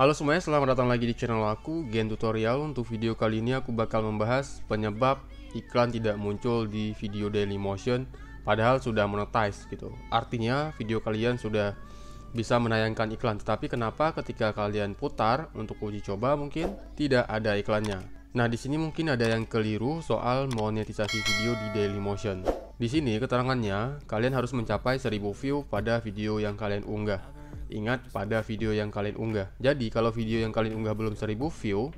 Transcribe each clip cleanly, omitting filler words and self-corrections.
Halo semuanya, selamat datang lagi di channel aku, Gen Tutorial. Untuk video kali ini aku bakal membahas penyebab iklan tidak muncul di video Dailymotion padahal sudah monetize gitu. Artinya video kalian sudah bisa menayangkan iklan, tetapi kenapa ketika kalian putar untuk uji coba mungkin tidak ada iklannya. Nah, di sini mungkin ada yang keliru soal monetisasi video di Dailymotion. Di sini keterangannya, kalian harus mencapai 1000 view pada video yang kalian unggah. Ingat, pada video yang kalian unggah. Jadi kalau video yang kalian unggah belum 1000 view,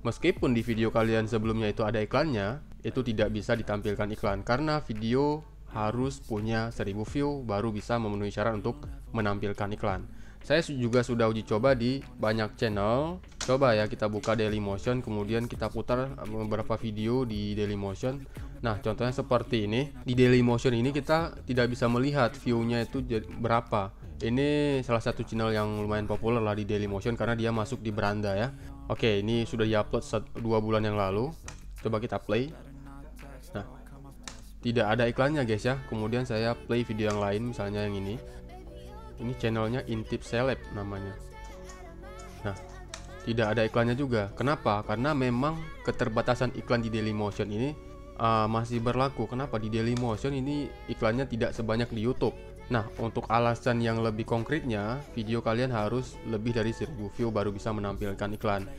meskipun di video kalian sebelumnya itu ada iklannya, itu tidak bisa ditampilkan iklan karena video harus punya 1000 view baru bisa memenuhi syarat untuk menampilkan iklan. Saya juga sudah uji coba di banyak channel. Coba ya, kita buka Dailymotion, kemudian kita putar beberapa video di Dailymotion. Nah, contohnya seperti ini. Di Dailymotion ini kita tidak bisa melihat view-nya itu berapa. Ini salah satu channel yang lumayan populer lah di Dailymotion karena dia masuk di beranda ya. Oke, ini sudah diupload 2 bulan yang lalu. Coba kita play. Nah, tidak ada iklannya guys ya. Kemudian saya play video yang lain, misalnya yang ini. Ini channelnya Intip Seleb namanya. Nah, tidak ada iklannya juga. Kenapa? Karena memang keterbatasan iklan di Dailymotion ini masih berlaku. Kenapa? Di Dailymotion ini iklannya tidak sebanyak di YouTube. Nah, untuk alasan yang lebih konkretnya, video kalian harus lebih dari 1000 view baru bisa menampilkan iklan.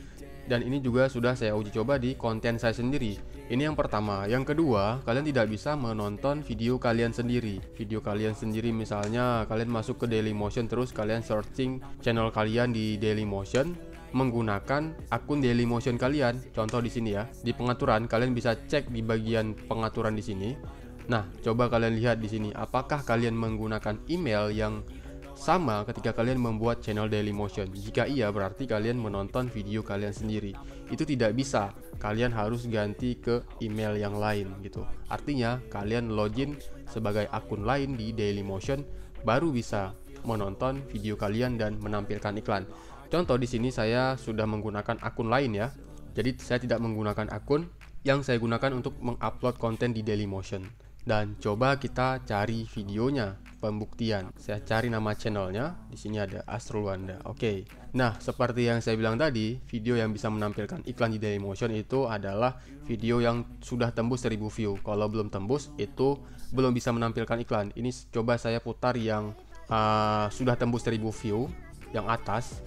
Dan ini juga sudah saya uji coba di konten saya sendiri. Ini yang pertama. Yang kedua, kalian tidak bisa menonton video kalian sendiri. Video kalian sendiri, misalnya kalian masuk ke Dailymotion terus kalian searching channel kalian di Dailymotion menggunakan akun Dailymotion kalian. Contoh di sini ya. Di pengaturan kalian bisa cek di bagian pengaturan di sini. Nah, coba kalian lihat di sini, apakah kalian menggunakan email yang sama ketika kalian membuat channel Dailymotion? Jika iya, berarti kalian menonton video kalian sendiri. Itu tidak bisa. Kalian harus ganti ke email yang lain gitu. Artinya, kalian login sebagai akun lain di Dailymotion baru bisa menonton video kalian dan menampilkan iklan. Contoh di sini saya sudah menggunakan akun lain ya. Jadi saya tidak menggunakan akun yang saya gunakan untuk mengupload konten di Dailymotion. Dan coba kita cari videonya, pembuktian. Saya cari nama channelnya. Di sini ada Astrolwanda. Oke. Nah, seperti yang saya bilang tadi, video yang bisa menampilkan iklan di Dailymotion itu adalah video yang sudah tembus 1000 view. Kalau belum tembus, itu belum bisa menampilkan iklan. Ini coba saya putar yang sudah tembus 1000 view, yang atas.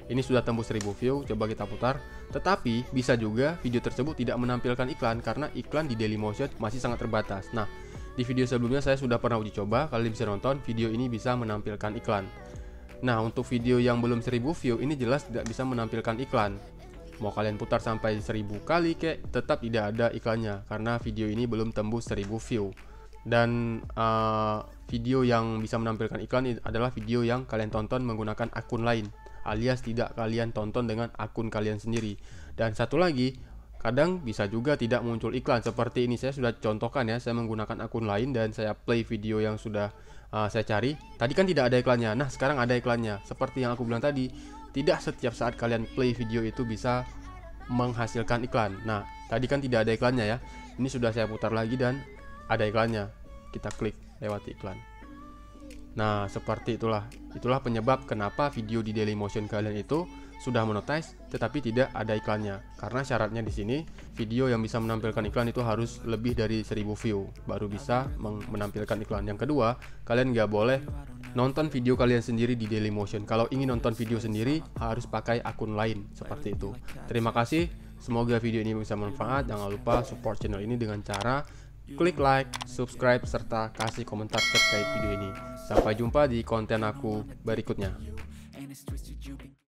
Ini sudah tembus 1000 view, coba kita putar. Tetapi bisa juga video tersebut tidak menampilkan iklan karena iklan di Dailymotion masih sangat terbatas. Nah, di video sebelumnya saya sudah pernah uji coba, kalian bisa nonton, video ini bisa menampilkan iklan. Nah, untuk video yang belum 1000 view ini jelas tidak bisa menampilkan iklan. Mau kalian putar sampai 1000 kali kek, tetap tidak ada iklannya karena video ini belum tembus 1000 view. Dan video yang bisa menampilkan iklan adalah video yang kalian tonton menggunakan akun lain, alias tidak kalian tonton dengan akun kalian sendiri. Dan satu lagi, kadang bisa juga tidak muncul iklan seperti ini. Saya sudah contohkan ya, saya menggunakan akun lain dan saya play video yang sudah saya cari. Tadi kan tidak ada iklannya. Nah, sekarang ada iklannya. Seperti yang aku bilang tadi, tidak setiap saat kalian play video itu bisa menghasilkan iklan. Nah, tadi kan tidak ada iklannya ya. Ini sudah saya putar lagi dan ada iklannya. Kita klik lewati iklan. Nah, seperti itulah. Itulah penyebab kenapa video di Dailymotion kalian itu sudah monetize tetapi tidak ada iklannya. Karena syaratnya di sini, video yang bisa menampilkan iklan itu harus lebih dari 1000 view baru bisa menampilkan iklan. Yang kedua, kalian nggak boleh nonton video kalian sendiri di Dailymotion. Kalau ingin nonton video sendiri, harus pakai akun lain seperti itu. Terima kasih. Semoga video ini bisa bermanfaat. Jangan lupa support channel ini dengan cara klik like, subscribe, serta kasih komentar terkait video ini. Sampai jumpa di konten aku berikutnya.